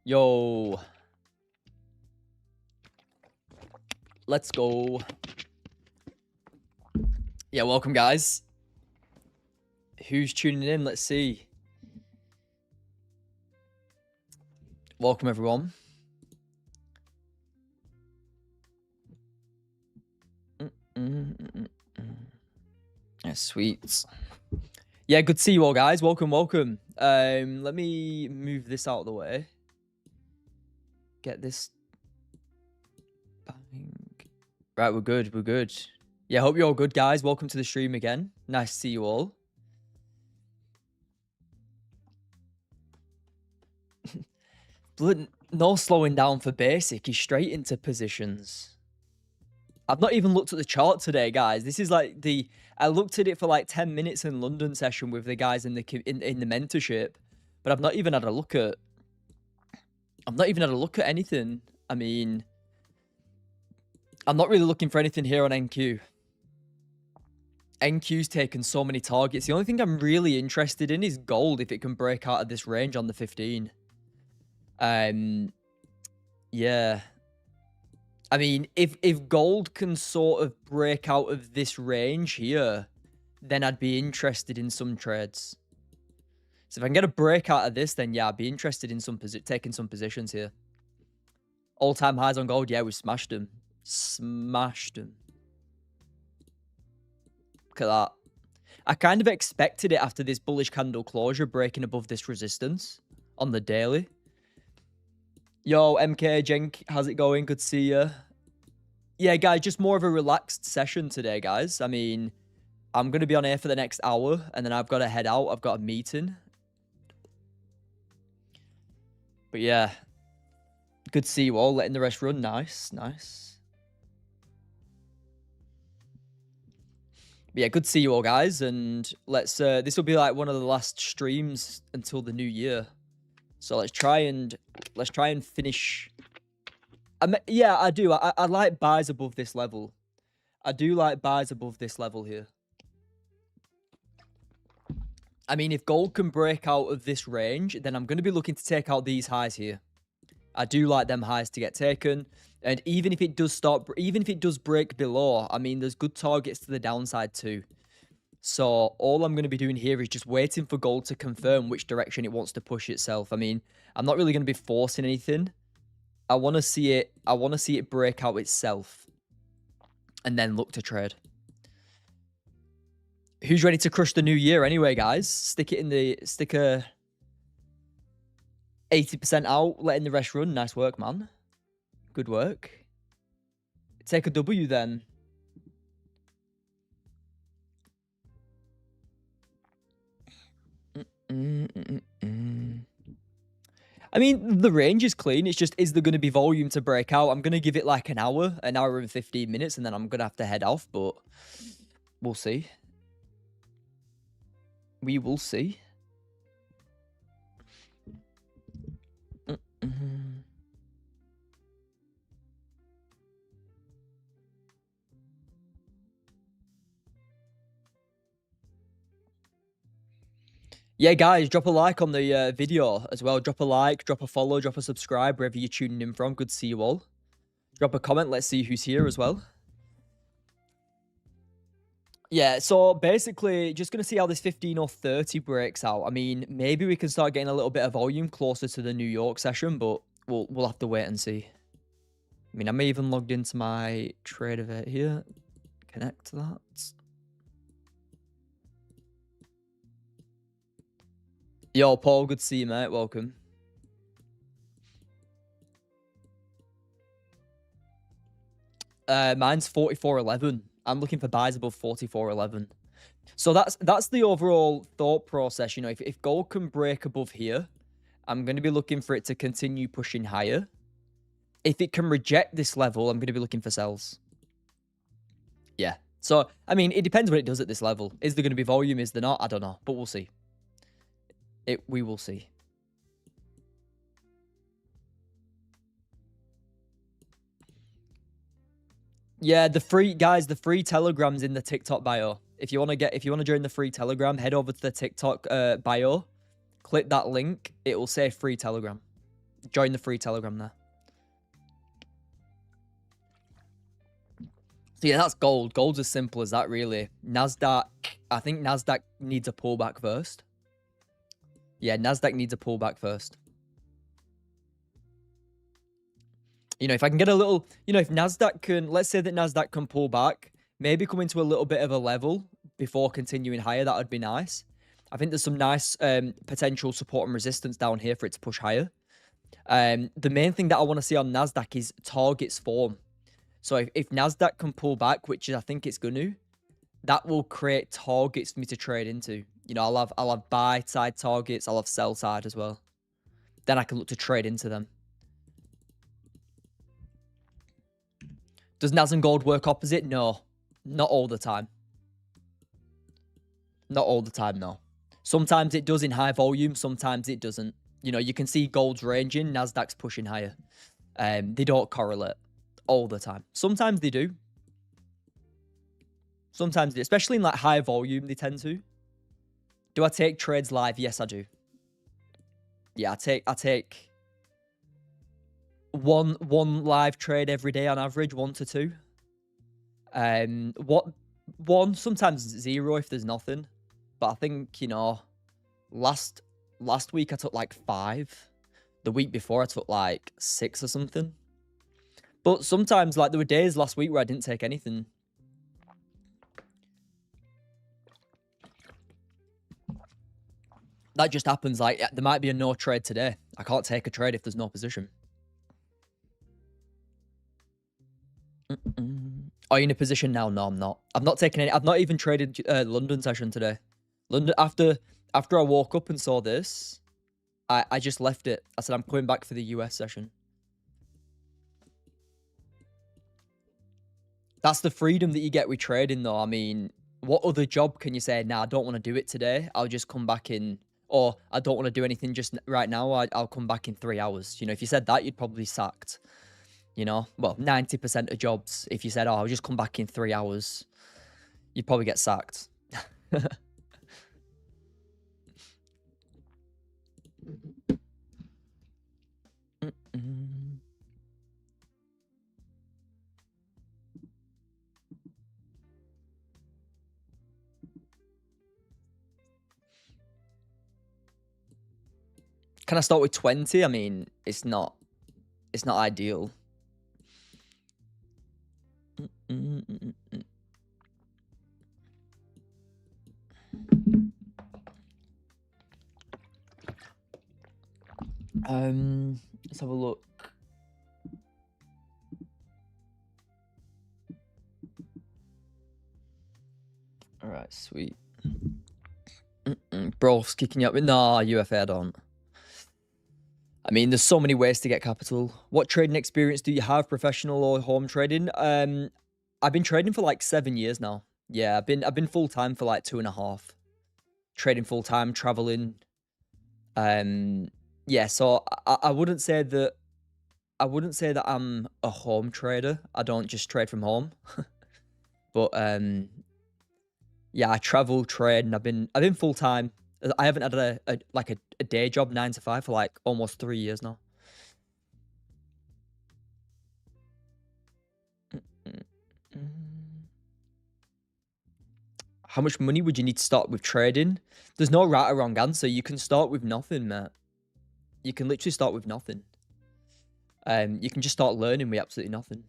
Yo. Let's go. Yeah, welcome, guys. Who's tuning in? Let's see. Welcome, everyone. Yeah, sweet. Yeah, good to see you all, guys. Welcome, welcome. Let me move this out of the way. Get this. Right, we're good. We're good. Yeah, hope you're all good, guys. Welcome to the stream again. Nice to see you all. No slowing down for basic. He's straight into positions. I've not even looked at the chart today, guys. This is like I looked at it for like 10 minutes in London session with the guys in the mentorship, but I've not even had a look at. I've not even had a look at anything. I mean, I'm not really looking for anything here on NQ. NQ's taken so many targets. The only thing I'm really interested in is gold if it can break out of this range on the 15. Yeah. I mean, if gold can sort of break out of this range here, then I'd be interested in some trades. So if I can get a break out of this, then yeah, I'd be interested in taking some positions here. All-time highs on gold, yeah, we smashed them. Smashed them. Look at that. I kind of expected it after this bullish candle closure breaking above this resistance on the daily. Yo, MK, Jenk, how's it going? Good to see you. Yeah, guys, just more of a relaxed session today, guys. I mean, I'm going to be on air for the next hour, and then I've got to head out. I've got a meeting. But yeah, good to see you all. Letting the rest run. Nice, nice. But yeah, good to see you all, guys. And let's, this will be like one of the last streams until the new year. So let's try and finish. Yeah, I do. I like buys above this level. I do like buys above this level here. I mean, if gold can break out of this range, then I'm going to be looking to take out these highs here. I do like them highs to get taken. And even if it does break below, I mean, there's good targets to the downside too. So all I'm going to be doing here is just waiting for gold to confirm which direction it wants to push itself. I mean, I'm not really going to be forcing anything. I want to see it break out itself and then look to trade. Who's ready to crush the new year anyway, guys? Stick a 80% out, letting the rest run. Nice work, man. Good work. Take a W then. I mean, the range is clean. It's just, is there going to be volume to break out? I'm going to give it like an hour and 15 minutes, and then I'm going to have to head off, but we'll see. We will see. Yeah, guys, drop a like on the video as well. Drop a like, drop a follow, drop a subscribe, wherever you're tuning in from. Good to see you all. Drop a comment. Let's see who's here as well. Yeah, so basically, just going to see how this 15 or 30 breaks out. I mean, maybe we can start getting a little bit of volume closer to the New York session, but we'll have to wait and see. I mean, I'm even logged into my trade event here. Connect to that. Yo, Paul, good to see you, mate. Welcome. Mine's 44.11. I'm looking for buys above 44.11. So that's the overall thought process. You know, if gold can break above here, I'm going to be looking for it to continue pushing higher. If it can reject this level, I'm going to be looking for sells. Yeah. So, I mean, it depends what it does at this level. Is there going to be volume? Is there not? I don't know, but we'll see. We will see. Yeah, the free Telegram's in the TikTok bio. If you want to join the free Telegram, head over to the TikTok bio, click that link. It will say free Telegram. Join the free Telegram there. So yeah, that's gold. Gold's as simple as that, really. Nasdaq, I think Nasdaq needs a pullback first. Yeah, Nasdaq needs a pullback first. You know, if I can get a little, you know, if Nasdaq can, let's say that Nasdaq can pull back, maybe come into a little bit of a level before continuing higher, that would be nice. I think there's some nice potential support and resistance down here for it to push higher. The main thing that I want to see on Nasdaq is targets form. So if Nasdaq can pull back, which I think it's going to, that will create targets for me to trade into. You know, I'll have buy side targets, I'll have sell side as well. Then I can look to trade into them. Does Nas and gold work opposite? No, not all the time. Not all the time, no. Sometimes it does in high volume, sometimes it doesn't. You know, you can see gold's ranging, Nasdaq's pushing higher. They don't correlate all the time. Sometimes they do. Sometimes they do. Especially in like high volume, they tend to. Do I take trades live? Yes, I do. Yeah, I take one live trade every day on average, 1 to 2. One, sometimes 0 if there's nothing. But I think, you know, last week I took like 5. The week before I took like 6 or something. But sometimes, like, there were days last week where I didn't take anything. That just happens. Like, there might be a no trade today. I can't take a trade if there's no position. Are you in a position now? No, I'm not. I've not taken any. I've not even traded London session today. London, after I woke up and saw this, I just left it. I said I'm coming back for the US session. That's the freedom that you get with trading, though. I mean, what other job can you say, nah, I don't want to do it today. I'll just come back in, or I don't want to do anything just right now. I'll come back in 3 hours. You know, if you said that, you'd probably be sacked. You know, well, 90% of jobs, if you said, oh, I'll just come back in 3 hours, you'd probably get sacked. Can I start with 20? I mean, it's not ideal. Let's have a look. All right, sweet. Bro's kicking you up. Nah, UFA, I don't. I mean, there's so many ways to get capital. What trading experience do you have, professional or home trading? I've been trading for like 7 years now. Yeah, I've been full time for like 2.5. Trading full time, traveling. Yeah, so I wouldn't say that I'm a home trader. I don't just trade from home. But yeah, I travel, trade, and I've been full time. I haven't had a day job 9 to 5 for like almost 3 years now. How much money would you need to start with trading? There's no right or wrong answer. You can start with nothing, mate. You can literally start with nothing. You can just start learning with absolutely nothing.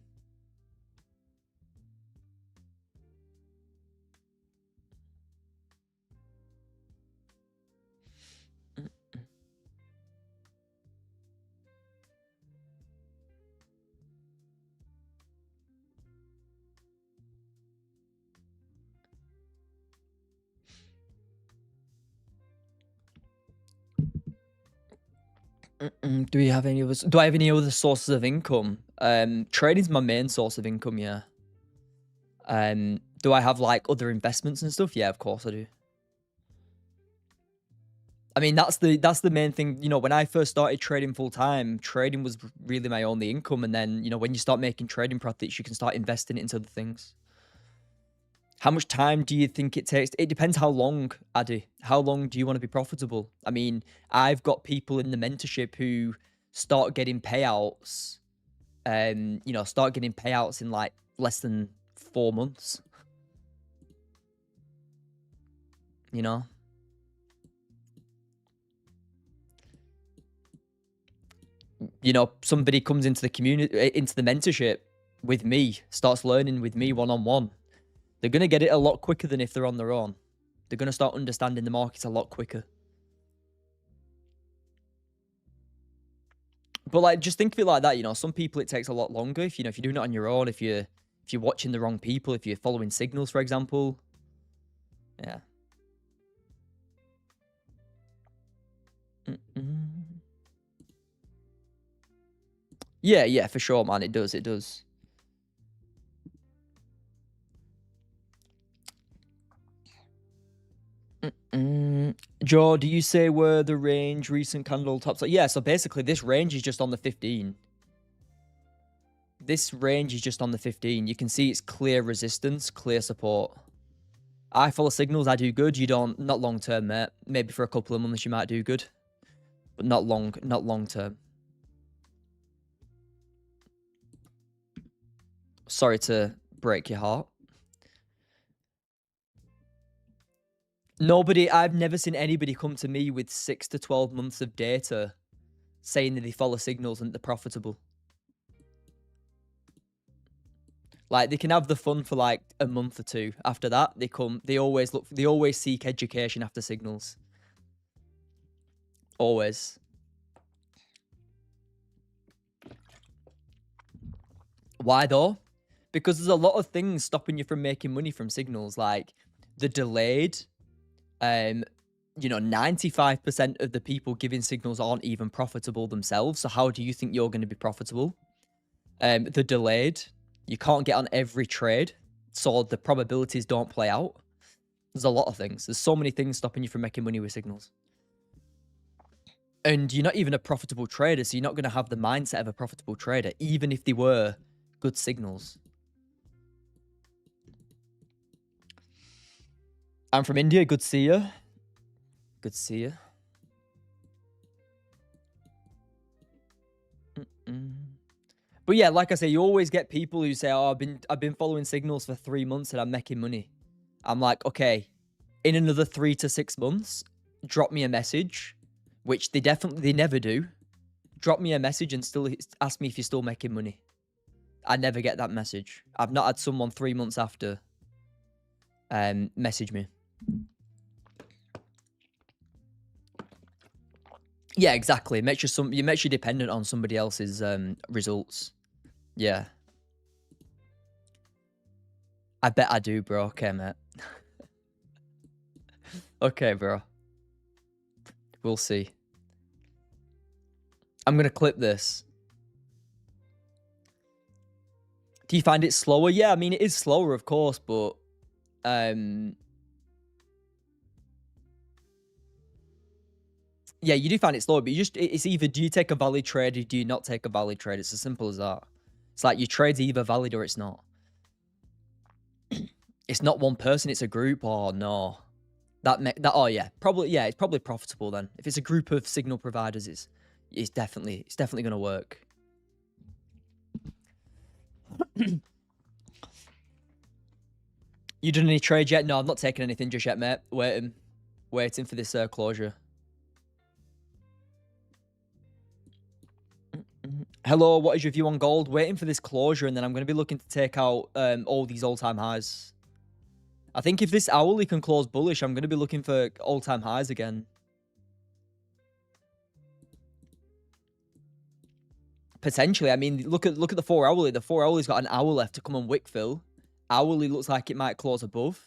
Do we have any others? Do I have any other sources of income? Trading's my main source of income, yeah. Do I have like other investments and stuff? Yeah, of course I do. I mean, that's the main thing. You know, when I first started trading full time, trading was really my only income. And then, you know, when you start making trading profits, you can start investing it into other things. How much time do you think it takes? It depends how long, Addy. How long do you want to be profitable? I mean, I've got people in the mentorship who start getting payouts, you know, start getting payouts in like less than 4 months, you know? You know, somebody comes into the community, into the mentorship with me, starts learning with me one-on-one. They're going to get it a lot quicker than if they're on their own. They're going to start understanding the markets a lot quicker. But like, just think of it like that, you know, some people it takes a lot longer. If, you know, if you're doing it on your own, if you're watching the wrong people, if you're following signals, for example. Yeah. Yeah, for sure, man. It does. Joe, do you say where the range recent candle tops? Yeah, so basically this range is just on the 15. This range is just on the 15. You can see it's clear resistance, clear support. I follow signals, I do good. You don't, not long term, mate. Maybe for a couple of months you might do good. But not long term. Sorry to break your heart. I've never seen anybody come to me with 6 to 12 months of data saying that they follow signals and they're profitable. Like, they can have the fun for like a month or two. After that, they always seek education after signals. Always. Why though? Because there's a lot of things stopping you from making money from signals, like the delayed, you know, 95% of the people giving signals aren't even profitable themselves. So how do you think you're going to be profitable? The delayed, you can't get on every trade, so the probabilities don't play out. There's a lot of things. There's so many things stopping you from making money with signals. And you're not even a profitable trader, so you're not going to have the mindset of a profitable trader, even if they were good signals. I'm from India. Good to see you. Good to see you. But yeah, like I say, you always get people who say, "Oh, I've been following signals for 3 months and I'm making money." I'm like, okay, in another 3 to 6 months, drop me a message, which they never do. Drop me a message and still ask me if you're still making money. I never get that message. I've not had someone 3 months after message me. Yeah, exactly. It makes you dependent on somebody else's results. Yeah. I bet I do, bro. Okay, mate. Okay, bro. We'll see. I'm gonna clip this. Do you find it slower? Yeah, I mean, it is slower, of course, but yeah, you do find it slower, but it's either do you take a valid trade or do you not take a valid trade? It's as simple as that. It's like your trade's either valid or it's not. It's not one person, it's a group. Oh no. Oh yeah, it's probably profitable then. If it's a group of signal providers, it's definitely gonna work. You done any trades yet? No, I've not taken anything just yet, mate. Waiting for this closure. Hello, what is your view on gold? Waiting for this closure, and then I'm going to be looking to take out all these all-time highs. I think if this hourly can close bullish, I'm going to be looking for all-time highs again. Potentially. I mean, look at the 4 hourly. The 4 hourly's got an hour left to come and wick fill. Hourly looks like it might close above.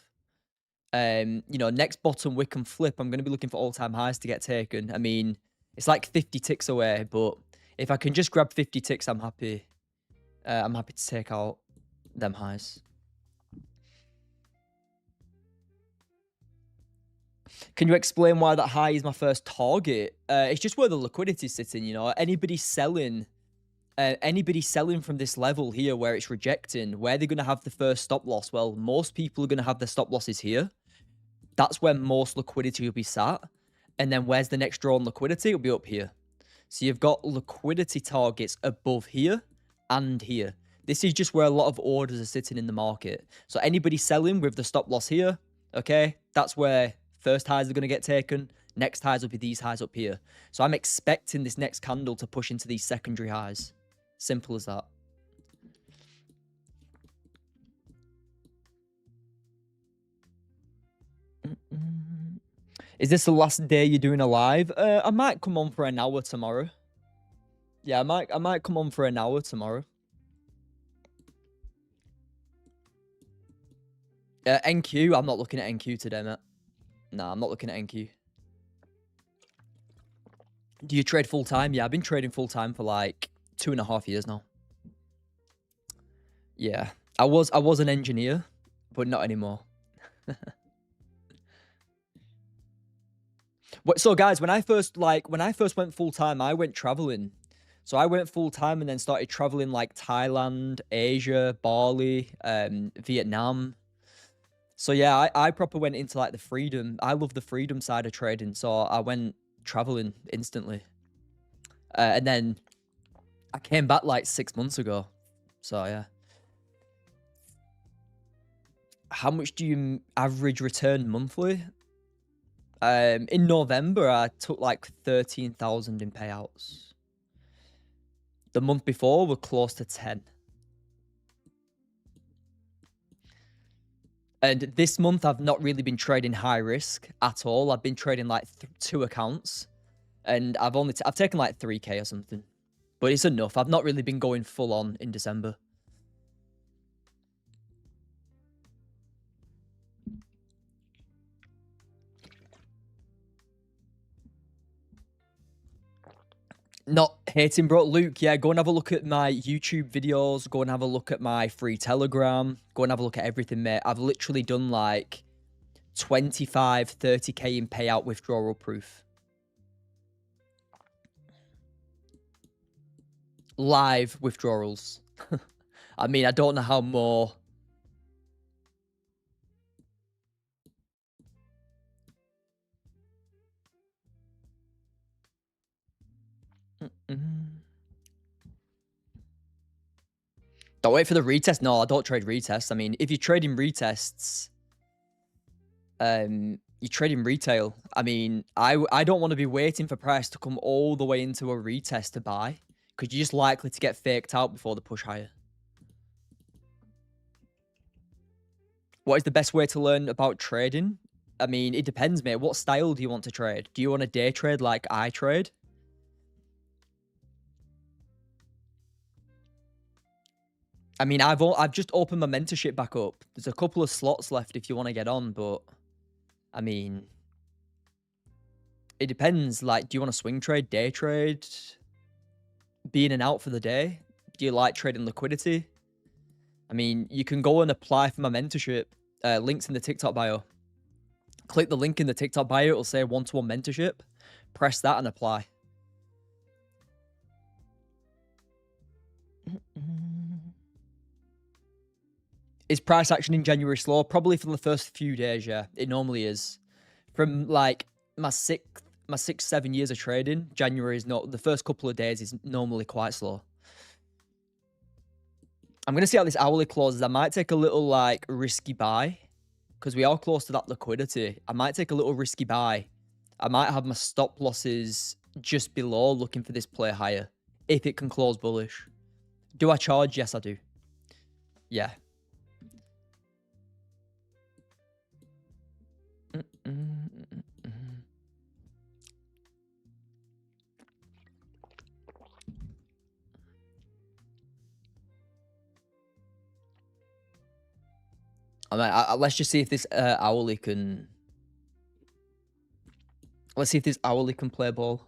You know, next bottom wick and flip, I'm going to be looking for all-time highs to get taken. I mean, it's like 50 ticks away, but if I can just grab 50 ticks, I'm happy. I'm happy to take out them highs. Can you explain why that high is my first target? It's just where the liquidity's sitting, you know. Anybody selling from this level here where it's rejecting, where they're going to have the first stop loss? Well, most people are going to have their stop losses here. That's where most liquidity will be sat. And then where's the next drawn liquidity? It'll be up here. So you've got liquidity targets above here and here. This is just where a lot of orders are sitting in the market. So anybody selling with the stop loss here, okay, that's where first highs are going to get taken. Next highs will be these highs up here. So I'm expecting this next candle to push into these secondary highs. Simple as that. Is this the last day you're doing a live? I might come on for an hour tomorrow. Yeah, I might come on for an hour tomorrow. NQ, I'm not looking at NQ today, mate. Nah, I'm not looking at NQ. Do you trade full time? Yeah, I've been trading full time for like 2.5 years now. Yeah, I was an engineer, but not anymore. So guys, when I first went full time, I went traveling. So I went full time and then started traveling like Thailand, Asia, Bali, Vietnam. So yeah, I proper went into like the freedom. I love the freedom side of trading. So I went traveling instantly. And then I came back like 6 months ago. So yeah. How much do you average return monthly? In November, I took like 13,000 in payouts. The month before, we're close to 10. And this month, I've not really been trading high risk at all. I've been trading like 2 accounts, and I've taken like 3K or something, but it's enough. I've not really been going full on in December. Not hating, bro. Luke, yeah, go and have a look at my YouTube videos. Go and have a look at my free Telegram. Go and have a look at everything, mate. I've literally done like 25, 30K in payout withdrawal proof. Live withdrawals. I mean, I don't know how more. Don't wait for the retest. No, I don't trade retests. I mean, if you're trading retests, you're trading retail. I mean, I don't want to be waiting for price to come all the way into a retest to buy, because you're just likely to get faked out before the push higher. What is the best way to learn about trading? I mean, it depends, mate. What style do you want to trade? Do you want to day trade like I trade? I mean, I've just opened my mentorship back up. There's a couple of slots left if you want to get on, but I mean, it depends. Like, do you want to swing trade, day trade, be in and out for the day? Do you like trading liquidity? I mean, you can go and apply for my mentorship. Links in the TikTok bio. Click the link in the TikTok bio. It'll say one-to-one mentorship. Press that and apply. Is price action in January slow? Probably for the first few days, yeah. It normally is. From like my 6-7 years of trading, January is not, the first couple of days is normally quite slow. I'm going to see how this hourly closes. I might take a little like risky buy because we are close to that liquidity. I might take a little risky buy. I might have my stop losses just below looking for this play higher if it can close bullish. Do I charge? Yes, I do. Yeah. I mean, let's just see if this hourly can. Let's see if this hourly can play ball.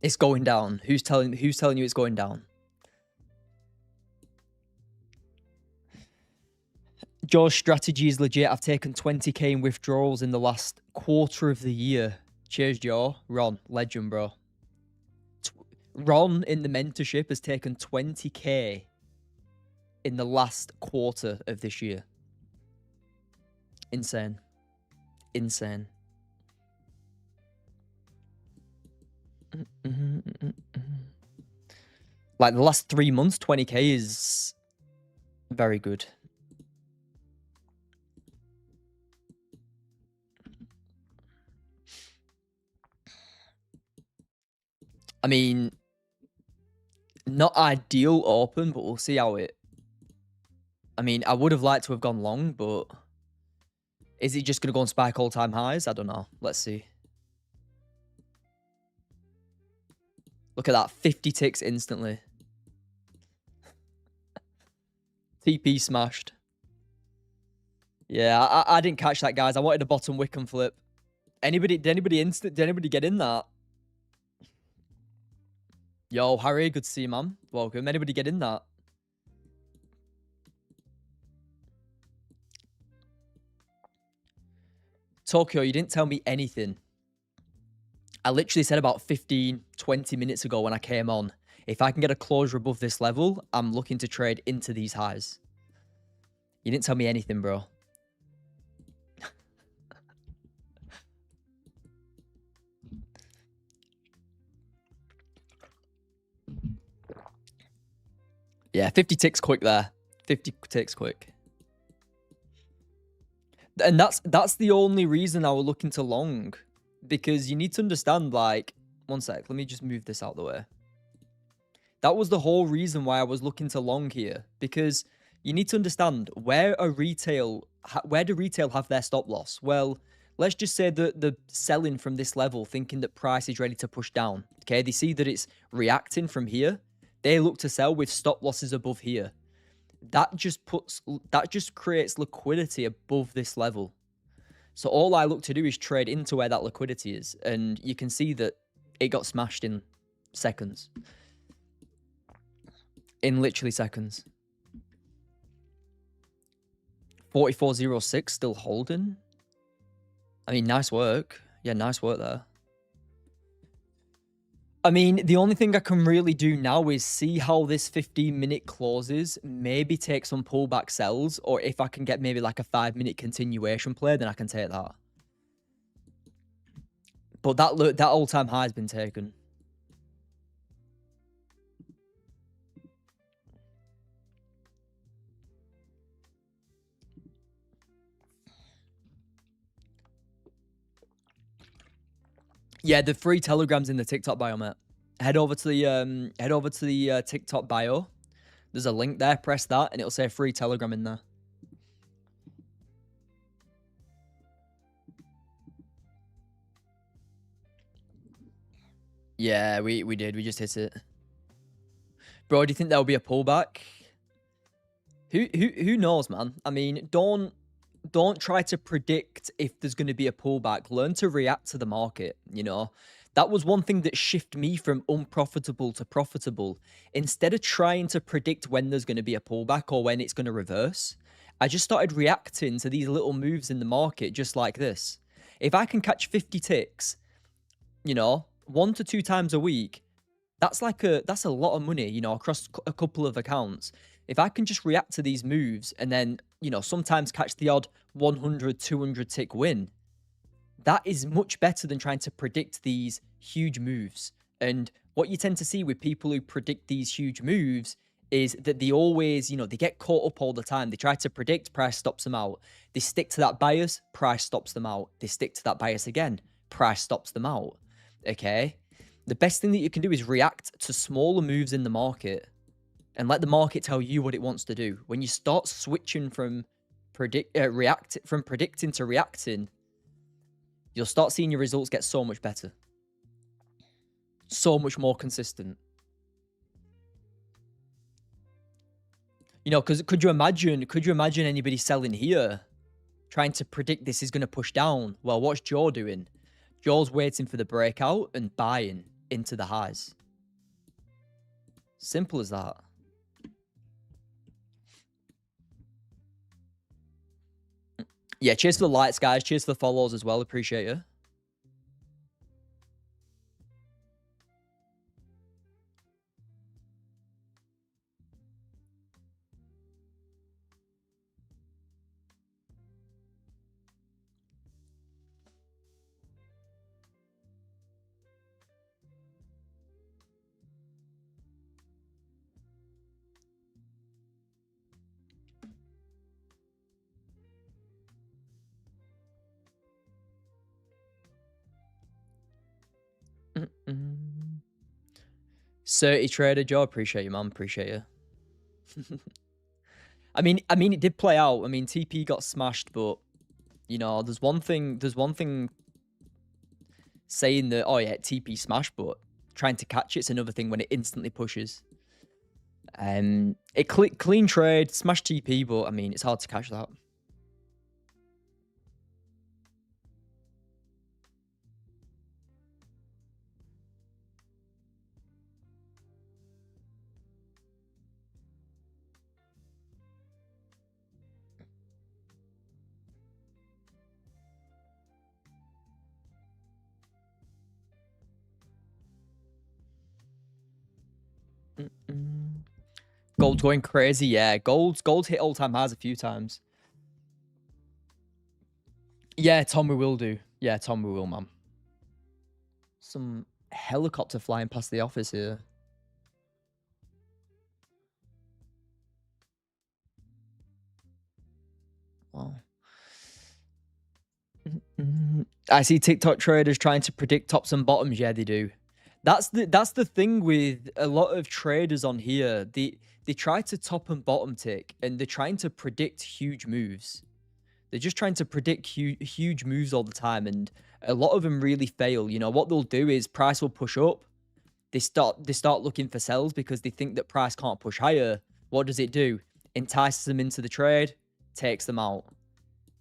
It's going down. Who's telling you it's going down? Joe's strategy is legit. I've taken 20K in withdrawals in the last quarter of the year. Cheers, Joe. Ron, legend, bro. Ron in the mentorship has taken 20K in the last quarter of this year. Insane. Insane. Like the last 3 months, 20k is very good. I mean, not ideal open, but we'll see how it... I mean, I would have liked to have gone long, but is it just going to go and spike all-time highs? I don't know. Let's see. Look at that. 50 ticks instantly. TP smashed. Yeah, I didn't catch that, guys. I wanted a bottom Wickham flip. Did anybody get in that? Yo, Harry, good to see you, man. Welcome. Anybody get in that? Tokyo, you didn't tell me anything. I literally said about 15, 20 minutes ago when I came on, if I can get a closure above this level, I'm looking to trade into these highs. You didn't tell me anything, bro. Yeah, 50 ticks quick there. 50 ticks quick. And that's the only reason I was looking to long. Because you need to understand, like... One sec, let me just move this out the way. That was the whole reason why I was looking to long here. Because you need to understand, where do retail have their stop loss? Well, let's just say that the selling from this level, thinking that price is ready to push down. Okay, they see that it's reacting from here. They look to sell with stop losses above here. That just creates liquidity above this level. So all I look to do is trade into where that liquidity is. And you can see that it got smashed in seconds. In literally seconds. 44.06 still holding. I mean, nice work. Yeah, nice work there. I mean, the only thing I can really do now is see how this 15-minute closes, maybe take some pullback sells, or if I can get maybe like a 5-minute continuation play, then I can take that. But that all-time high has been taken. Yeah, the free Telegram's in the TikTok bio, mate. Head over to the TikTok bio. There's a link there. Press that, and it'll say free Telegram in there. Yeah, we did. We just hit it. Bro, do you think there'll be a pullback? Who knows, man? I mean, don't try to predict if there's going to be a pullback. Learn to react to the market, you know? That was one thing that shifted me from unprofitable to profitable. Instead of trying to predict when there's going to be a pullback or when it's going to reverse, I just started reacting to these little moves in the market just like this. If I can catch 50 ticks, you know, 1 to 2 times a week, that's a lot of money, you know, across a couple of accounts. If I can just react to these moves and then, you know, sometimes catch the odd 100, 200 tick win, that is much better than trying to predict these huge moves. And what you tend to see with people who predict these huge moves is that they always, you know, they get caught up all the time. They try to predict, price stops them out. They stick to that bias, price stops them out. They stick to that bias again, price stops them out. Okay? The best thing that you can do is react to smaller moves in the market and let the market tell you what it wants to do. When you start switching from predicting to reacting, you'll start seeing your results get so much better. So much more consistent. You know, because could you imagine anybody selling here trying to predict this is going to push down? Well, what's Joe doing? Joe's waiting for the breakout and buying into the highs. Simple as that. Yeah, cheers for the lights, guys. Cheers for the follows as well. Appreciate you. 30 trader Joe, appreciate you, man. Appreciate you. I mean, it did play out. I mean, TP got smashed, but you know, there's one thing saying that, oh yeah, TP smash, but trying to catch it's another thing when it instantly pushes. It clean trade, smash TP, but I mean, it's hard to catch that. Gold's going crazy, yeah. Gold's hit all-time highs a few times. Yeah, Tom, we will do. Yeah, Tom, we will, man. Some helicopter flying past the office here. Wow. I see TikTok traders trying to predict tops and bottoms. Yeah, they do. That's the thing with a lot of traders on here. They try to top and bottom tick, and they're trying to predict huge moves. They're just trying to predict huge moves all the time, and a lot of them really fail. You know, what they'll do is price will push up. They start looking for sells because they think that price can't push higher. What does it do? Entices them into the trade, takes them out.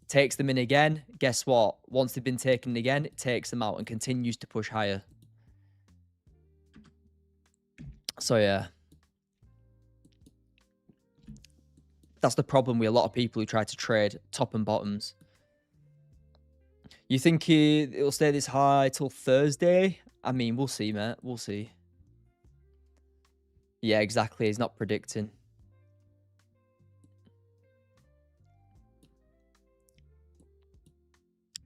Takes them in again. Guess what? Once they've been taken again, it takes them out and continues to push higher. So yeah. That's the problem with a lot of people who try to trade top and bottoms. You think it'll stay this high till Thursday? I mean, we'll see, mate. We'll see. Yeah, exactly. He's not predicting.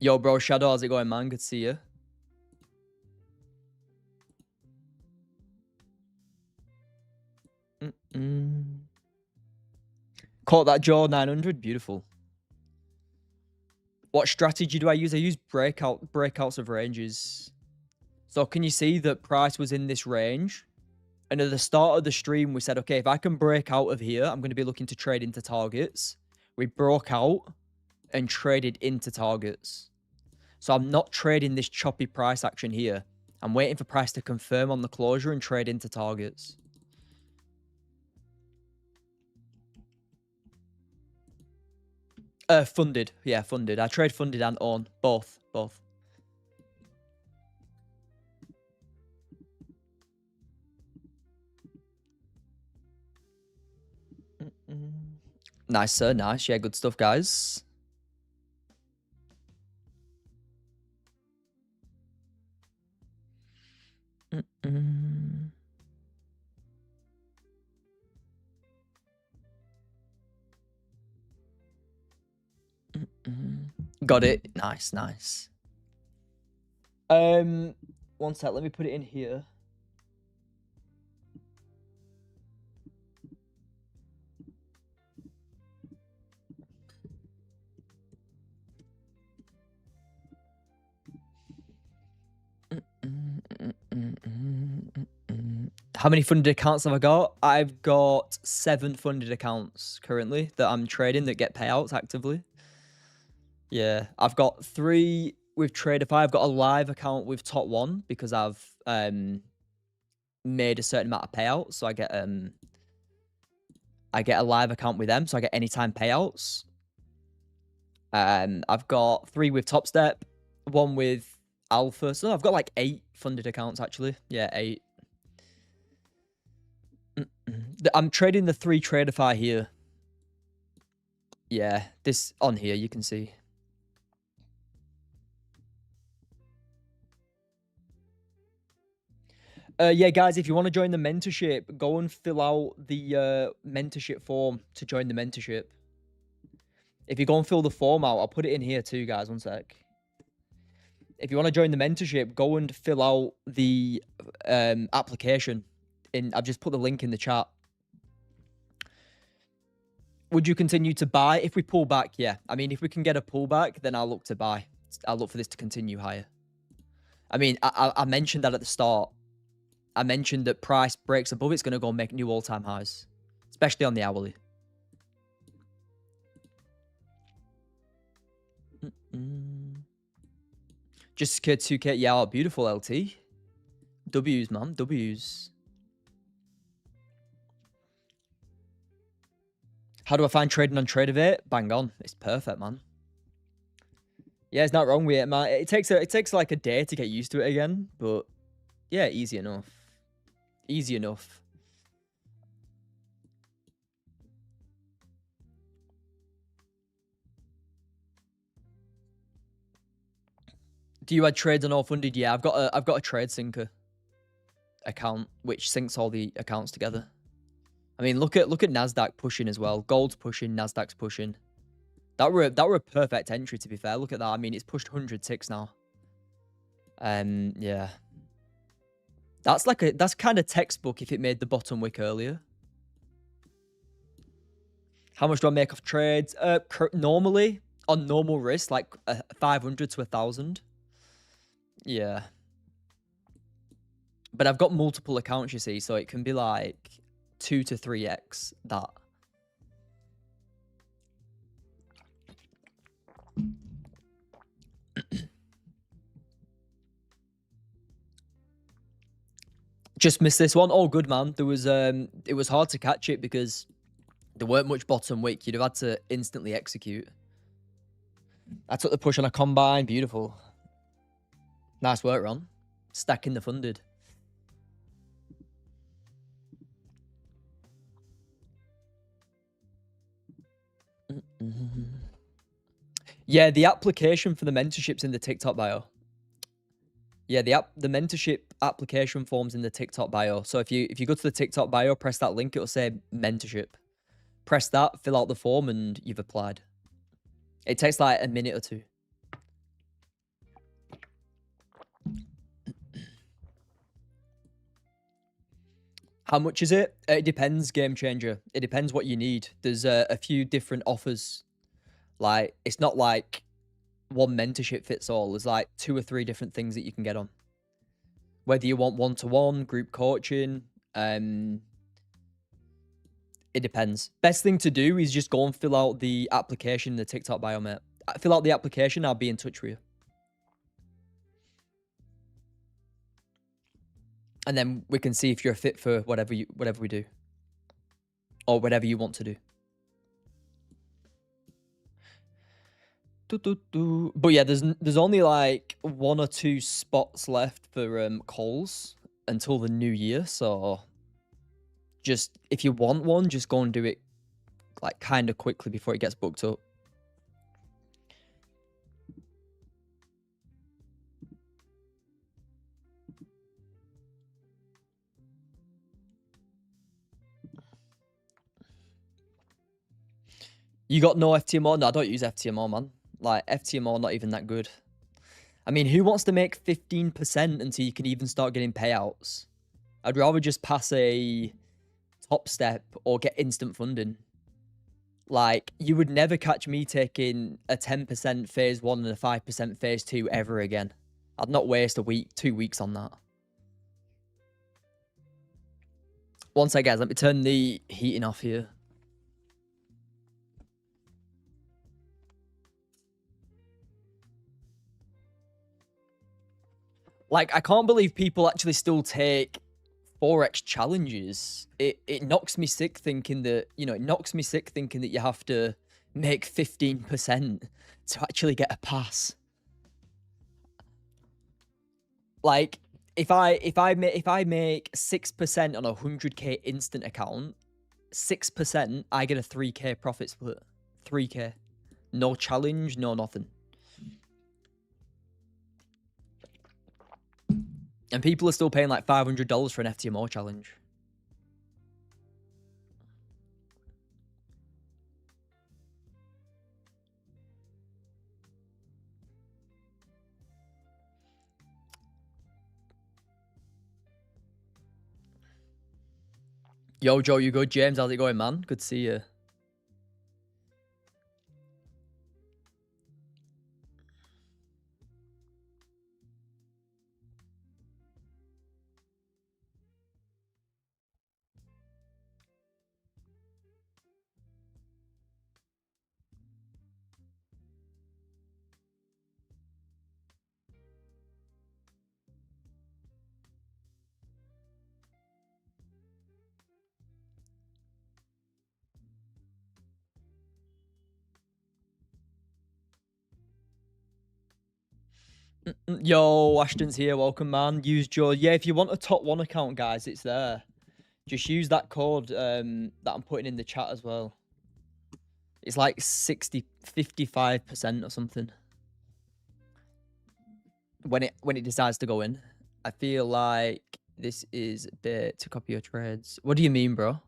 Yo, bro, Shadow, how's it going, man? Good to see you. Caught that jaw 900. Beautiful. What strategy do I use? I use breakouts of ranges. So can you see that price was in this range? And at the start of the stream, we said, okay, if I can break out of here, I'm going to be looking to trade into targets. We broke out and traded into targets. So I'm not trading this choppy price action here. I'm waiting for price to confirm on the closure and trade into targets. Funded. Yeah, funded. I trade funded and on. Both. Nice, sir. Nice. Yeah, good stuff, guys. Got it. Nice, nice. 1 sec. Let me put it in here. How many funded accounts have I got? I've got 7 funded accounts currently that I'm trading that get payouts actively. Yeah, I've got 3 with Tradeify. I've got a live account with Top 1 because I've made a certain amount of payouts. So I get a live account with them, so I get anytime payouts. I've got 3 with Top Step, 1 with Alpha. So I've got like 8 funded accounts actually. Yeah, 8. I'm trading the 3 Tradeify here. Yeah, this on here you can see. Yeah, guys, if you want to join the mentorship, go and fill out the mentorship form to join the mentorship. If you go and fill the form out, I'll put it in here too, guys. 1 sec. If you want to join the mentorship, go and fill out the application. I've just put the link in the chat. Would you continue to buy if we pull back? Yeah. I mean, if we can get a pullback, then I'll look to buy. I'll look for this to continue higher. I mean, I mentioned that at the start. I mentioned that price breaks above, it's going to go and make new all-time highs, especially on the hourly. Just secured 2K. Yeah, oh, beautiful LT. W's, man. W's. How do I find trading on Tradeovate? Bang on. It's perfect, man. Yeah, it's not wrong with it, man. It takes like a day to get used to it again, but yeah, easy enough. Easy enough. Do you add trades on all funded? Yeah, I've got a trade syncer account which syncs all the accounts together. I mean, look at Nasdaq pushing as well. Gold's pushing, Nasdaq's pushing. That were a perfect entry, to be fair. Look at that. I mean, it's pushed 100 ticks now. Yeah. That's kind of textbook if it made the bottom wick earlier. How much do I make off trades? Normally on normal risk, like 500 to 1,000. Yeah. But I've got multiple accounts, you see, so it can be like 2 to 3x that. Just missed this one. Oh, good, man. There was it was hard to catch it because there weren't much bottom wick. You'd have had to instantly execute. I took the push on a combine. Beautiful. Nice work, Ron. Stacking the funded. Yeah, the application for the mentorship's in the TikTok bio. Yeah, the mentorship application form's in the TikTok bio. So if you go to the TikTok bio, press that link, it'll say mentorship. Press that, fill out the form, and you've applied. It takes like a minute or two. How much is it? It depends, Game Changer. It depends what you need. There's a few different offers. Like, it's not like one mentorship fits all. There's like 2 or 3 different things that you can get on. Whether you want one-to-one, group coaching, it depends. Best thing to do is just go and fill out the application in the TikTok bio, mate. Fill out the application, I'll be in touch with you. And then we can see if you're a fit for whatever we do. Or whatever you want to do. But yeah, there's only like 1 or 2 spots left for calls until the new year. So just if you want one, just go and do it like kind of quickly before it gets booked up. You got no FTMO? No, I don't use FTMO, man. Like, FTMO, not even that good. I mean, who wants to make 15% until you can even start getting payouts? I'd rather just pass a top step or get instant funding. Like, you would never catch me taking a 10% phase 1 and a 5% phase 2 ever again. I'd not waste a week, 2 weeks on that. One sec, guys. Let me turn the heating off here. Like, I can't believe people actually still take Forex challenges. It knocks me sick thinking that, you know, it knocks me sick thinking that you have to make 15% to actually get a pass. Like, if I make 6% on a 100k instant account, 6%, I get a 3k profit split. 3k. No challenge, no nothing. And people are still paying like $500 for an FTMO challenge. Yo, Joe, you good? James, how's it going, man? Good to see you. Yo, Ashton's here. Welcome, man. Use Joe. Yeah, if you want a top 1 account, guys, it's there. Just use that code that I'm putting in the chat as well. It's like 55% or something. When it decides to go in. I feel like this is a bit to copy your trades. What do you mean, bro?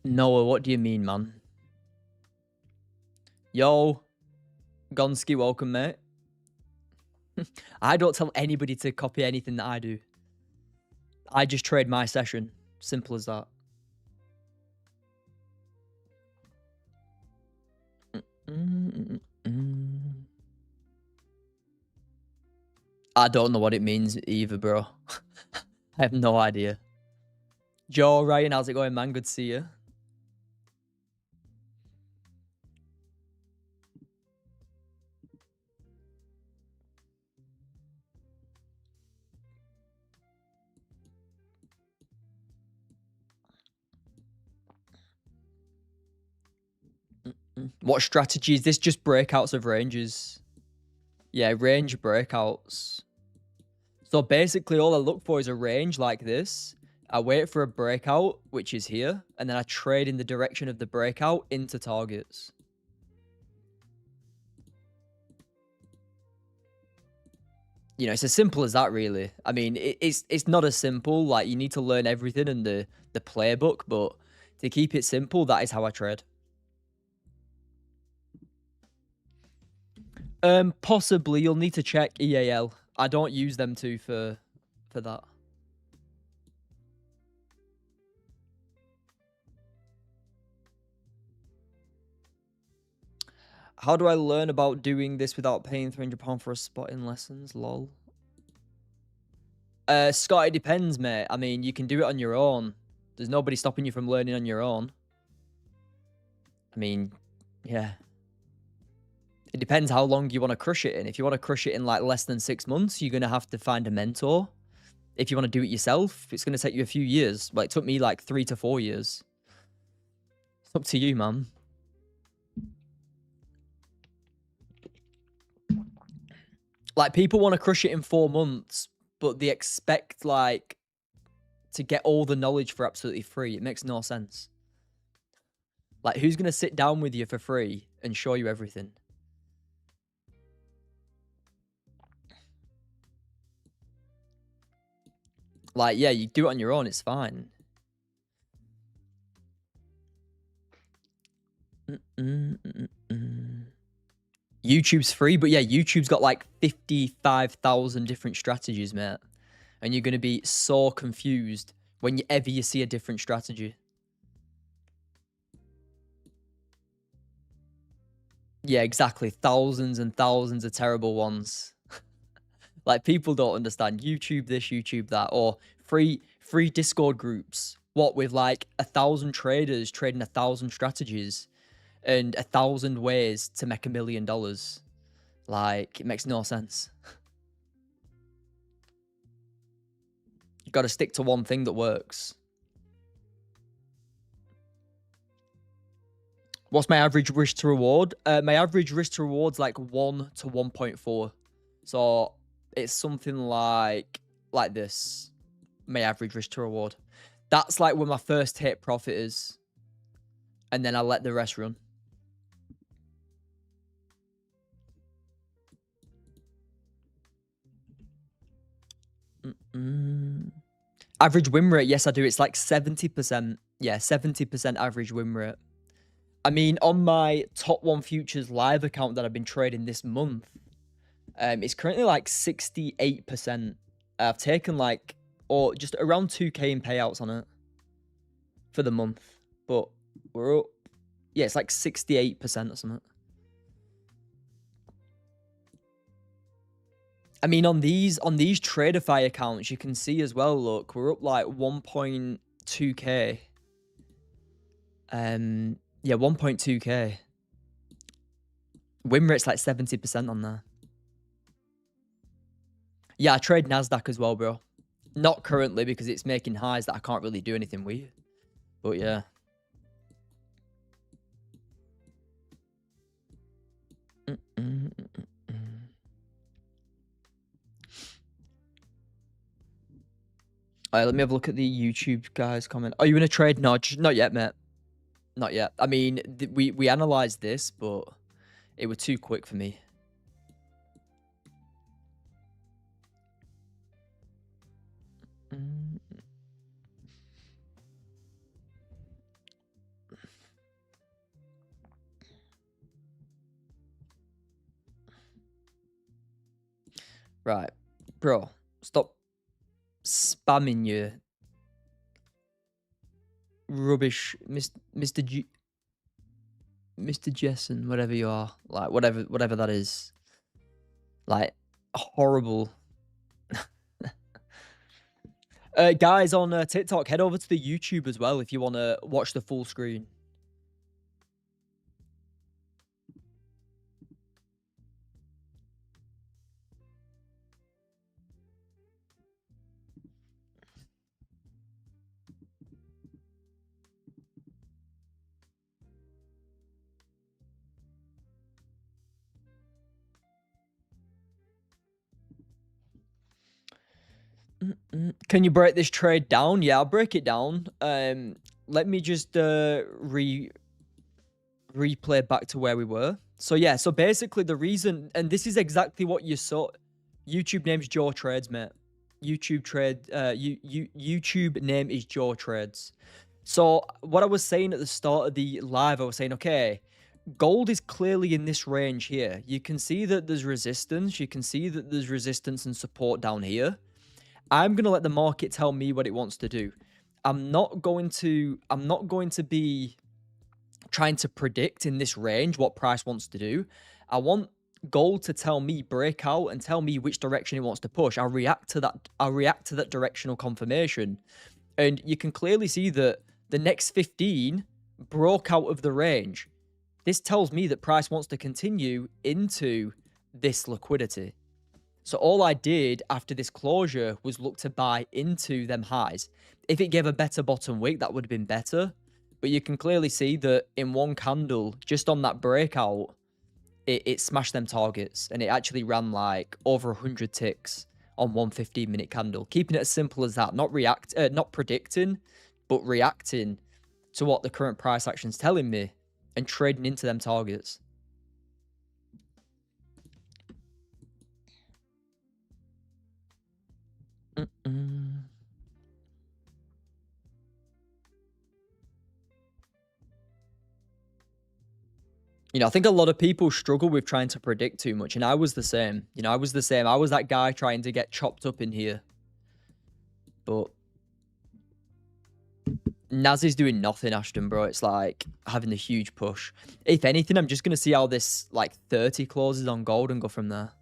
Noah, what do you mean, man? Yo, Gonski, welcome, mate. I don't tell anybody to copy anything that I do. I just trade my session. Simple as that. I don't know what it means either, bro. I have no idea. Joe, Ryan, how's it going, man? Good to see you. What strategy is this? Just breakouts of ranges. Yeah, range breakouts. So basically all I look for is a range like this. I wait for a breakout, which is here, and then I trade in the direction of the breakout into targets. You know, it's as simple as that, really. I mean, it's not as simple. Like, you need to learn everything in the playbook, but to keep it simple, that is how I trade. Possibly you'll need to check EAL. I don't use them too for that. How do I learn about doing this without paying £300 for a spot in lessons? Lol. Scott, it depends, mate. I mean, you can do it on your own. There's nobody stopping you from learning on your own. I mean, yeah. It depends how long you want to crush it in. If you want to crush it in like less than 6 months, you're going to have to find a mentor. If you want to do it yourself, it's going to take you a few years. Like, it took me like 3 to 4 years. It's up to you, man. Like, people want to crush it in 4 months, but they expect, like, to get all the knowledge for absolutely free. It makes no sense. Like, who's going to sit down with you for free and show you everything? Like, yeah, you do it on your own, it's fine. YouTube's free, but yeah, YouTube's got like 55,000 different strategies, mate. And you're going to be so confused whenever you see a different strategy. Yeah, exactly. Thousands and thousands of terrible ones. Like, people don't understand YouTube this, YouTube that, or free Discord groups. What, with like 1,000 traders trading 1,000 strategies and 1,000 ways to make $1 million. Like, it makes no sense. You got to stick to one thing that works. What's my average risk to reward? My average risk to reward's like 1 to 1.4. So it's something like this. My average risk to reward. That's like where my first hit profit is. And then I let the rest run. Average win rate, yes, I do. It's like 70%. Yeah, 70% average win rate. I mean, on my top 1 futures live account that I've been trading this month, it's currently like 68%. I've taken like, or just around 2K in payouts on it for the month, but we're up. Yeah, it's like 68% or something. I mean, on these TraderFi accounts, you can see as well, look, we're up like 1.2K. Yeah, 1.2K. Win rate's like 70% on there. Yeah, I trade Nasdaq as well, bro. Not currently because it's making highs that I can't really do anything with. But yeah. Let me have a look at the YouTube guys comment. Are you in a trade? No, not yet, mate. Not yet. I mean, we analyzed this, but it was too quick for me. Right, bro, stop spamming your rubbish, Mr. Jessen, whatever you are, like whatever that is, like horrible. Guys on TikTok, head over to the YouTube as well if you want to watch the full screen. Can you break this trade down? Yeah, I'll break it down. Let me just replay back to where we were. So yeah, so basically the reason, and this is exactly what you saw. YouTube name's Joe Trades, mate. YouTube name is Joe Trades. So what I was saying at the start of the live, I was saying, okay, gold is clearly in this range here. You can see that there's resistance. You can see that there's resistance and support down here. I'm going to let the market tell me what it wants to do. I'm not going to be trying to predict in this range what price wants to do. I want gold to tell me break out and tell me which direction it wants to push. I'll react to that directional confirmation. And you can clearly see that the next 15 broke out of the range. This tells me that price wants to continue into this liquidity. So all I did after this closure was look to buy into them highs. If it gave a better bottom wick, that would have been better. But you can clearly see that in one candle, just on that breakout, it smashed them targets. And it actually ran like over 100 ticks on one 15-minute candle. Keeping it as simple as that. Not predicting, but reacting to what the current price action's telling me and trading into them targets. You know, I think a lot of people struggle with trying to predict too much, and I was the same. You know, I was the same. I was that guy trying to get chopped up in here. But Naz is doing nothing, Ashton, bro. It's like having a huge push. If anything, I'm just going to see how this, like, 30 closes on gold and go from there.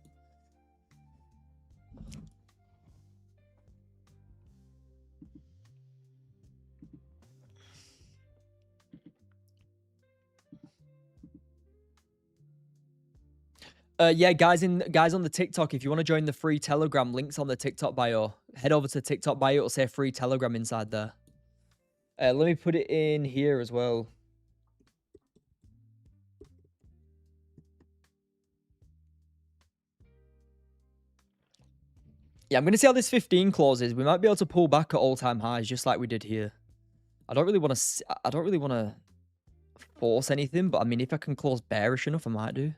Yeah, guys on the TikTok, if you want to join the free Telegram, links on the TikTok bio. Head over to TikTok bio. It'll say free Telegram inside there. Let me put it in here as well. Yeah, I'm going to see how this 15 closes. We might be able to pull back at all-time highs, just like we did here. I don't really want to force anything, but I mean, if I can close bearish enough, I might do.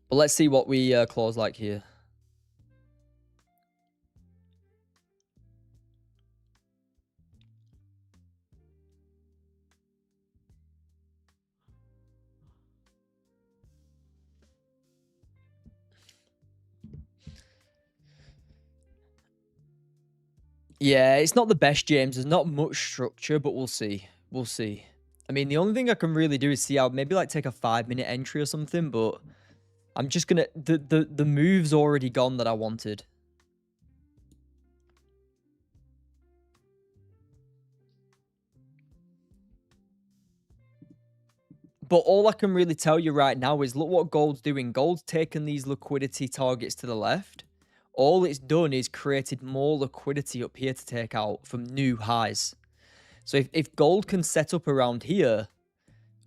But let's see what we close like here. Yeah, it's not the best, James. There's not much structure, but we'll see. We'll see. I mean, the only thing I can really do is see how maybe like take a 5-minute entry or something, but I'm just gonna the move's already gone that I wanted. But all I can really tell you right now is look what gold's doing. Gold's taken these liquidity targets to the left. All it's done is created more liquidity up here to take out from new highs. So if gold can set up around here,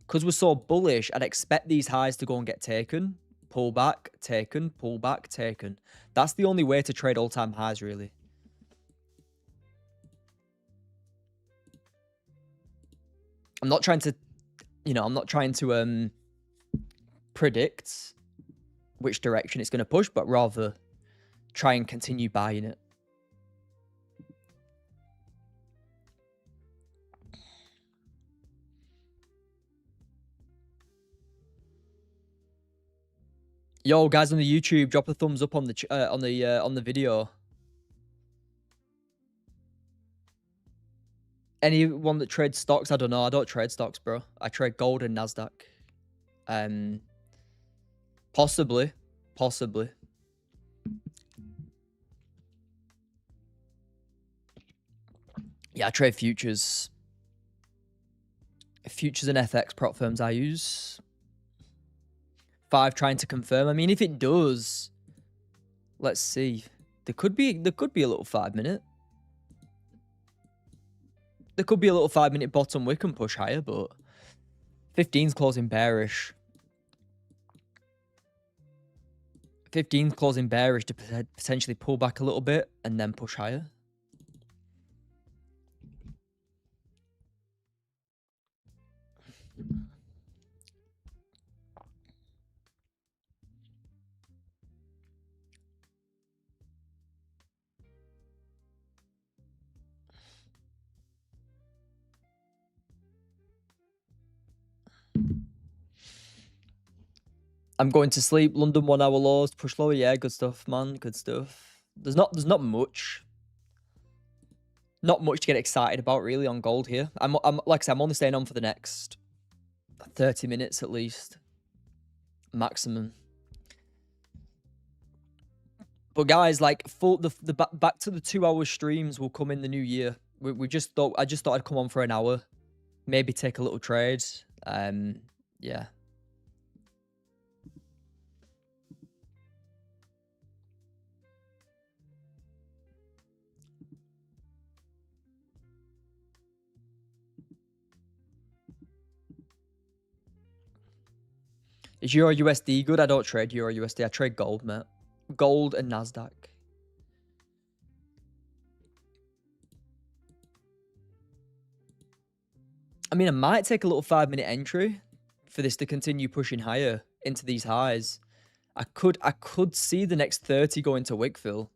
because we're so bullish, I'd expect these highs to go and get taken. Pull back, taken, pull back, taken. That's the only way to trade all-time highs, really. I'm not trying to, I'm not trying to predict which direction it's going to push, but rather try and continue buying it. Yo, guys on the YouTube, drop a thumbs up on the video. Anyone that trades stocks, I don't know. I don't trade stocks, bro. I trade gold and Nasdaq. Possibly. Yeah, I trade futures. Futures and FX prop firms I use. 5 trying to confirm. I mean, if it does, let's see. There could be a little 5-minute. There could be a little 5-minute bottom wick and push higher, but 15's closing bearish. 15's closing bearish to potentially pull back a little bit and then push higher. I'm going to sleep. London 1 hour lows, push lower. Yeah, good stuff, man. Good stuff. There's not much. Not much to get excited about really on gold here. I'm like I said, I'm only staying on for the next 30 minutes at least. Maximum. But guys, like the back to the 2-hour streams will come in the new year. I just thought I'd come on for an hour. Maybe take a little trade. Yeah. Is Euro USD good? I don't trade Euro USD. I trade gold, mate. Gold and Nasdaq. I mean, I might take a little 5-minute entry for this to continue pushing higher into these highs. I could see the next 30 going to wick fill.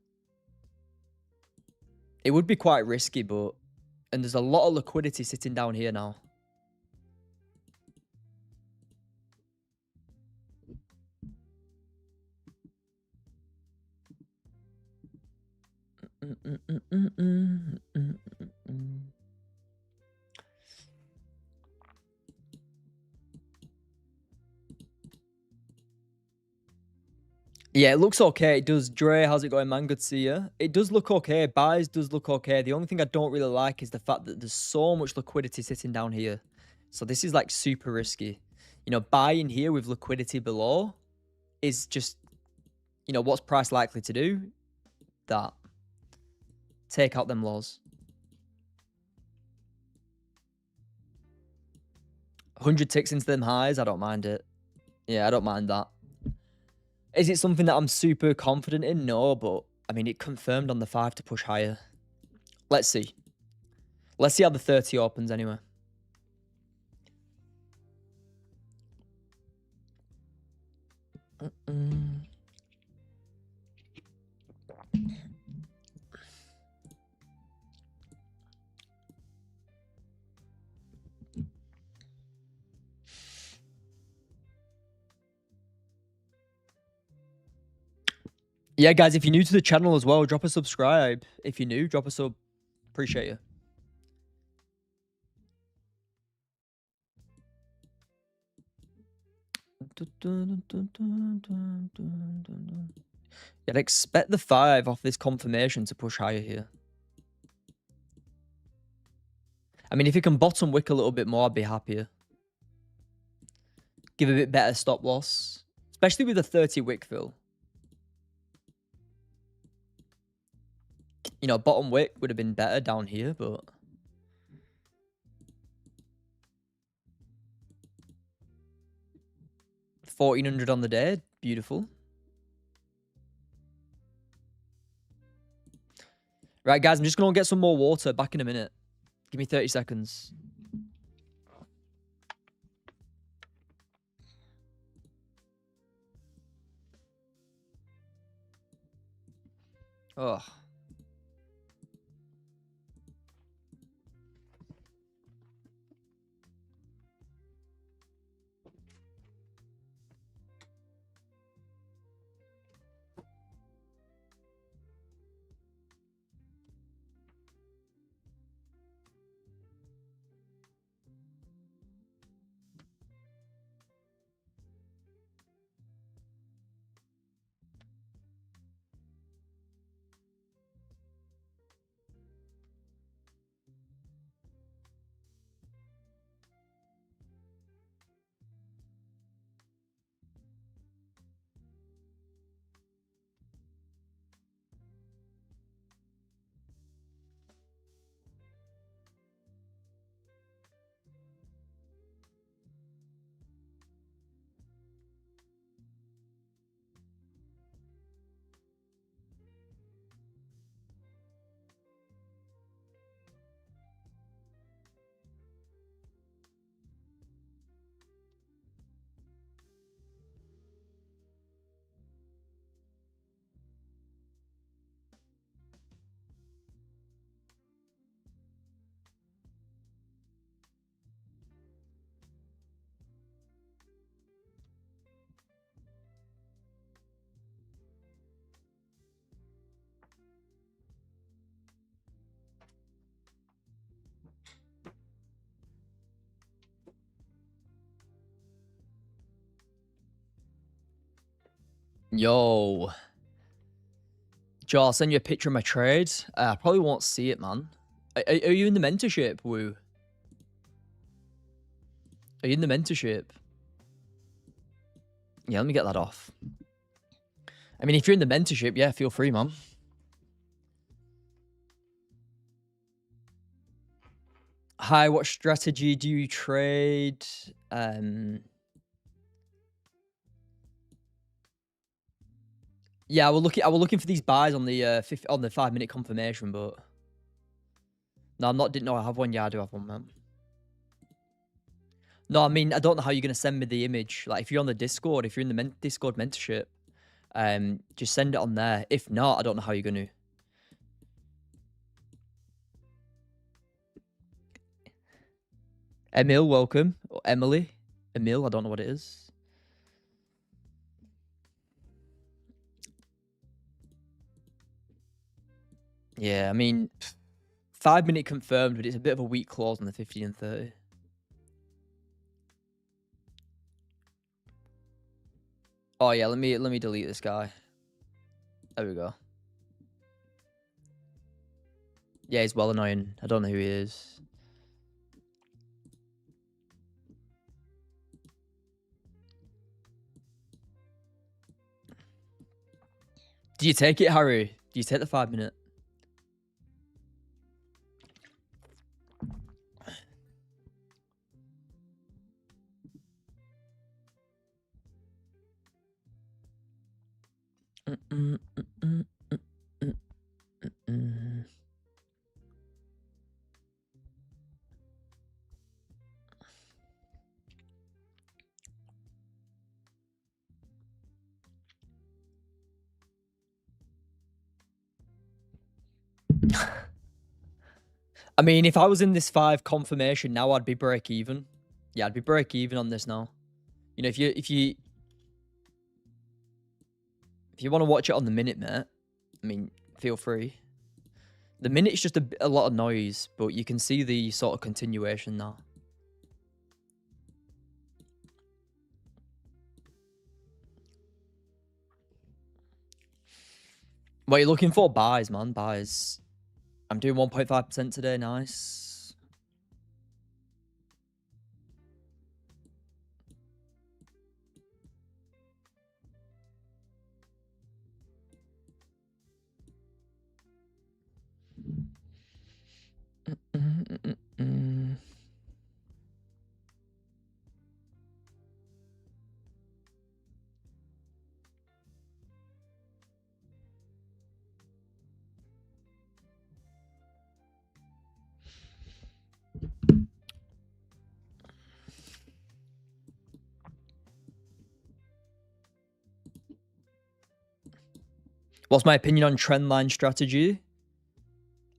It would be quite risky, and there's a lot of liquidity sitting down here now. Yeah, it looks okay. It does. Dre, how's it going, man? Good to see you. It does look okay. Buys does look okay. The only thing I don't really like is the fact that there's so much liquidity sitting down here. So this is like super risky. Buying here with liquidity below is just, what's price likely to do? That. Take out them lows. 100 ticks into them highs. I don't mind it. Yeah, I don't mind that. Is it something that I'm super confident in? No, but I mean, it confirmed on the 5 to push higher. Let's see. Let's see how the 30 opens anyway. Yeah, guys, if you're new to the channel as well, drop a subscribe. If you're new, drop a sub. Appreciate you. I'd expect the 5 off this confirmation to push higher here. I mean, if it can bottom wick a little bit more, I'd be happier. Give a bit better stop loss, especially with a 30 wick fill. Bottom wick would have been better down here, but 1400 on the day. Beautiful. Right, guys, I'm just going to get some more water. Back in a minute. Give me 30 seconds. Oh. Yo. Joe, I'll send you a picture of my trade. I probably won't see it, man. Are you in the mentorship, Woo? Are you in the mentorship? Yeah, let me get that off. I mean, if you're in the mentorship, yeah, feel free, man. Hi, what strategy do you trade? Yeah, we're looking for these buys on the 5-minute confirmation, but no, didn't know I have one. Yeah, I do have one, man. No, I mean, I don't know how you're gonna send me the image. Like, if you're on the Discord, if you're in the Discord mentorship, just send it on there. If not, I don't know how you're gonna. Emil, welcome. Or Emily. Emil, I don't know what it is. Yeah, I mean, 5-minute confirmed, but it's a bit of a weak clause on the 15 and 30. Oh yeah, let me delete this guy. There we go. Yeah, he's well annoying. I don't know who he is. Do you take it, Harry? Do you take the 5-minute? I mean, if I was in this 5 confirmation now, I'd be break even. Yeah, I'd be break even on this now. You know, if you want to watch it on the minute, mate, I mean, feel free. The minute's just a lot of noise, but you can see the sort of continuation now. What are you looking for? Buys, man, buys. I'm doing 1.5% today, nice. What's my opinion on trend line strategy?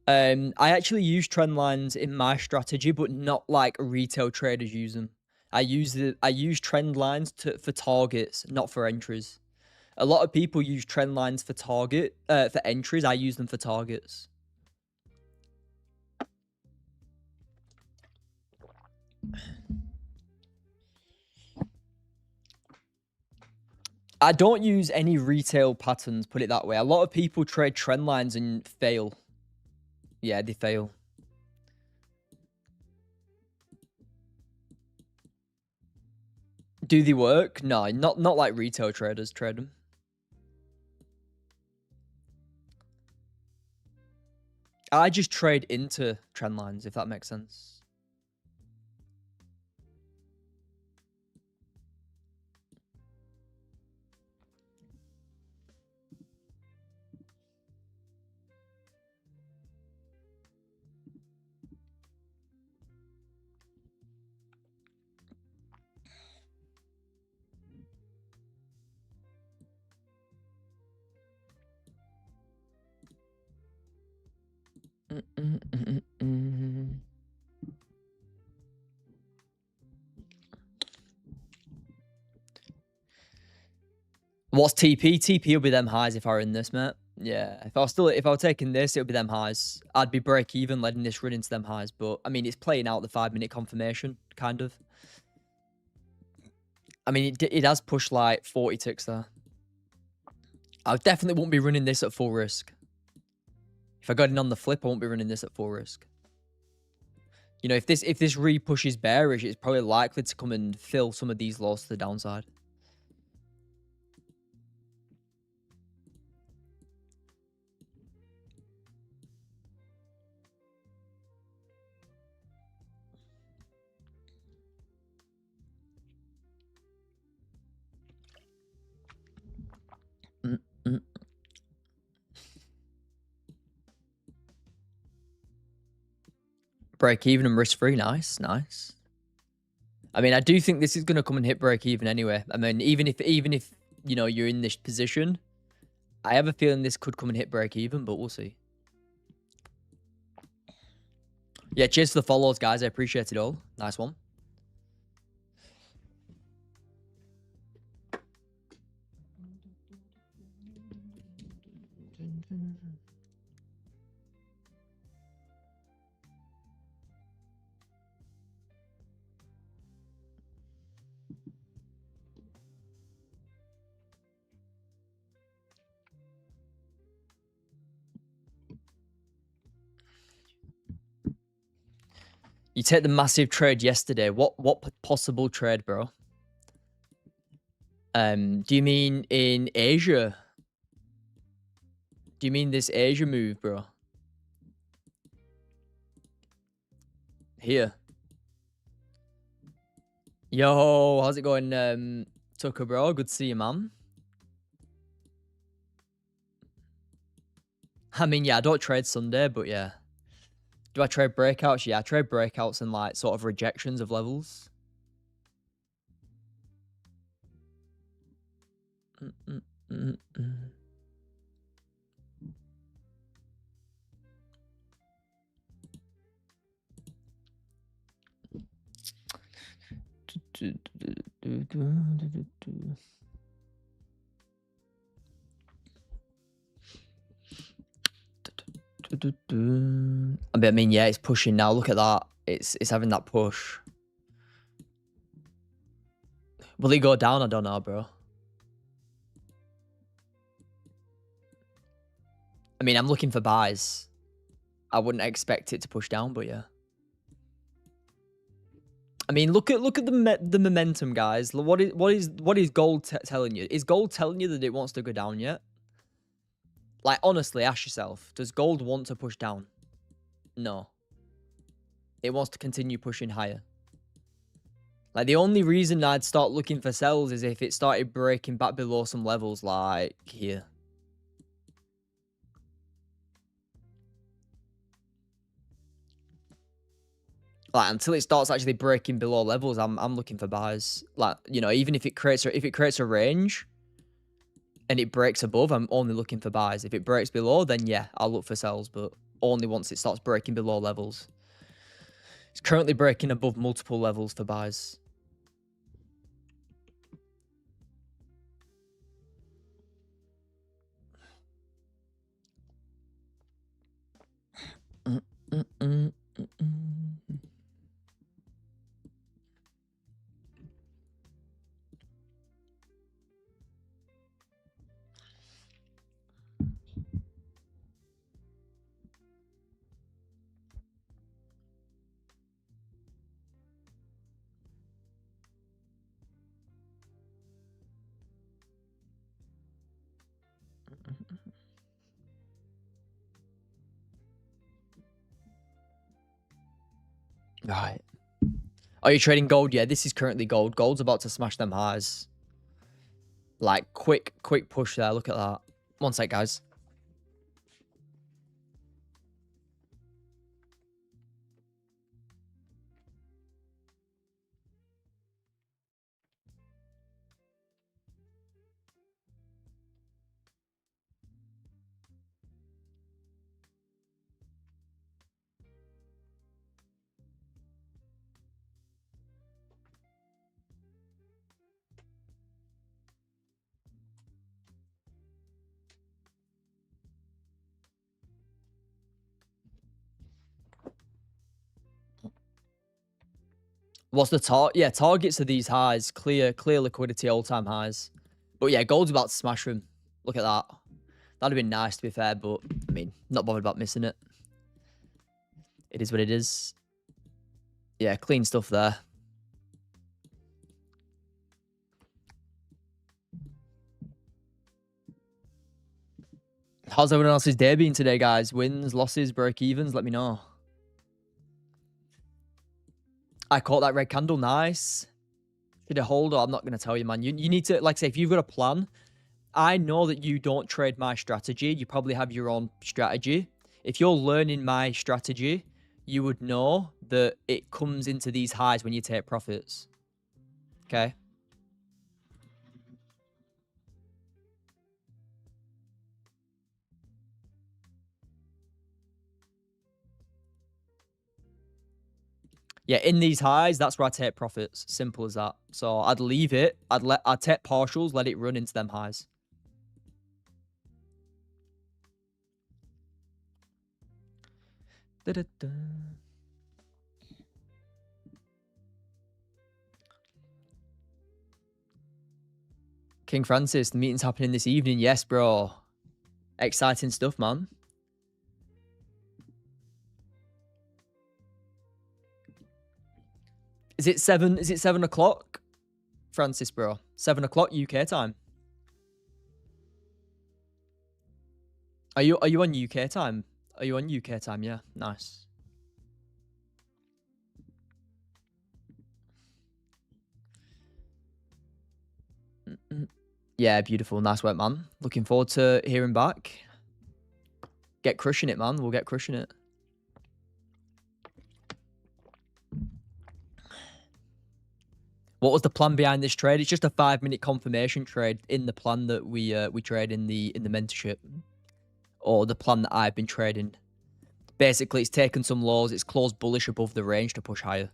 I actually use trend lines in my strategy, but not like retail traders use them. I use trend lines for targets, not for entries. A lot of people use trend lines for for entries. I use them for targets. I don't use any retail patterns, put it that way. A lot of people trade trend lines and fail. Yeah, they fail. Do they work? No, not like retail traders trade them. I just trade into trend lines, if that makes sense. What's TP? TP will be them highs if I were in this, mate. Yeah, if I were taking this, it would be them highs. I'd be break even letting this run into them highs, but I mean, it's playing out the 5-minute confirmation, kind of. I mean, it has pushed like 40 ticks there. I definitely won't be running this at full risk. If I got in on the flip, I won't be running this at full risk. You know, if this re-pushes bearish, it's probably likely to come and fill some of these lows to the downside. Break even and risk free. Nice, nice. I mean, I do think this is going to come and hit break even anyway. I mean, even if you know you're in this position, I have a feeling this could come and hit break even, but we'll see. Yeah, cheers for the follows, guys. I appreciate it all. Nice one. You take the massive trade yesterday. What possible trade, bro? Do you mean in Asia? Do you mean this Asia move, bro? Here. Yo, how's it going, Tucker, bro? Good to see you, man. I mean, yeah, I don't trade Sunday, but yeah. Do I trade breakouts? Yeah, I trade breakouts and like sort of rejections of levels. I mean, yeah, it's pushing now. Look at that. It's having that push. Will it go down? I don't know, bro. I mean, I'm looking for buys. I wouldn't expect it to push down, but yeah. I mean, look at the momentum, guys. What is gold telling you? Is gold telling you that it wants to go down yet? Like, honestly, ask yourself, does gold want to push down? No. It wants to continue pushing higher. Like, the only reason I'd start looking for sells is if it started breaking back below some levels like here. Like, until it starts actually breaking below levels, I'm looking for buys. Like, you know, even if it creates a range, and it breaks above, I'm only looking for buys. If it breaks below, then yeah, I'll look for sells, but only once it starts breaking below levels. It's currently breaking above multiple levels for buys. Right. Are you trading gold? Yeah, this is currently gold. Gold's about to smash them highs. Like, quick push there. Look at that. One sec, guys. What's the target? Yeah, targets are these highs. Clear liquidity, all-time highs. But yeah, gold's about to smash them. Look at that. That'd have been nice, to be fair, but, I mean, not bothered about missing it. It is what it is. Yeah, clean stuff there. How's everyone else's day been today, guys? Wins, losses, break-evens? Let me know. I caught that red candle. Nice. Should I hold or I'm not going to tell you, man. You need to, like I say, if you've got a plan, I know that you don't trade my strategy. You probably have your own strategy. If you're learning my strategy, you would know that it comes into these highs when you take profits. Okay? Yeah, in these highs, that's where I take profits. Simple as that. So I'd leave it. I'd take partials, let it run into them highs. Da-da-da. King Francis, the meeting's happening this evening. Yes, bro. Exciting stuff, man. Is it 7 o'clock? Francis, bro. 7 o'clock UK time. Are you on UK time? Are you on UK time? Yeah, nice. Yeah, beautiful. Nice work, man. Looking forward to hearing back. Get crushing it, man. We'll get crushing it. What was the plan behind this trade? It's just a 5-minute confirmation trade in the plan that we trade in the mentorship, or the plan that I've been trading. Basically, it's taken some lows. It's closed bullish above the range to push higher.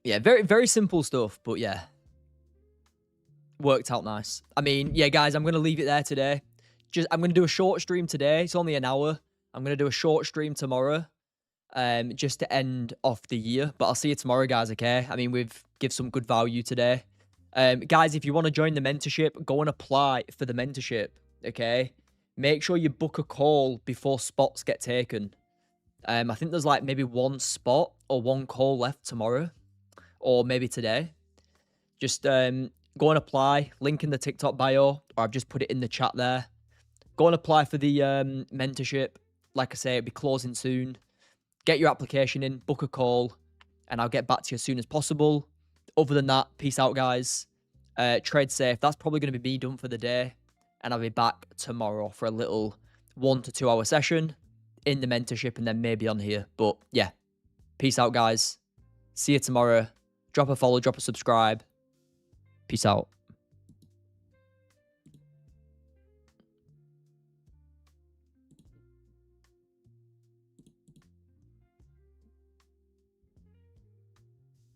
Yeah, very simple stuff, but yeah, worked out nice. I mean, yeah, guys, I'm gonna leave it there today. I'm gonna do a short stream today. It's only an hour. I'm gonna do a short stream tomorrow, just to end off the year. But I'll see you tomorrow, guys. Okay? I mean, we've give some good value today. Guys, if you want to join the mentorship, go and apply for the mentorship. Okay? Make sure you book a call before spots get taken. I think there's like maybe one spot or one call left tomorrow, or maybe today. Just go and apply. Link in the TikTok bio, or I've just put it in the chat there. Go and apply for the mentorship. Like I say, it'll be closing soon. Get your application in, book a call, and I'll get back to you as soon as possible. Other than that, peace out, guys. Trade safe. That's probably going to be me done for the day, and I'll be back tomorrow for a little 1 to 2 hour session in the mentorship, and then maybe on here. But yeah, peace out, guys. See you tomorrow. Drop a follow, drop a subscribe. Peace out.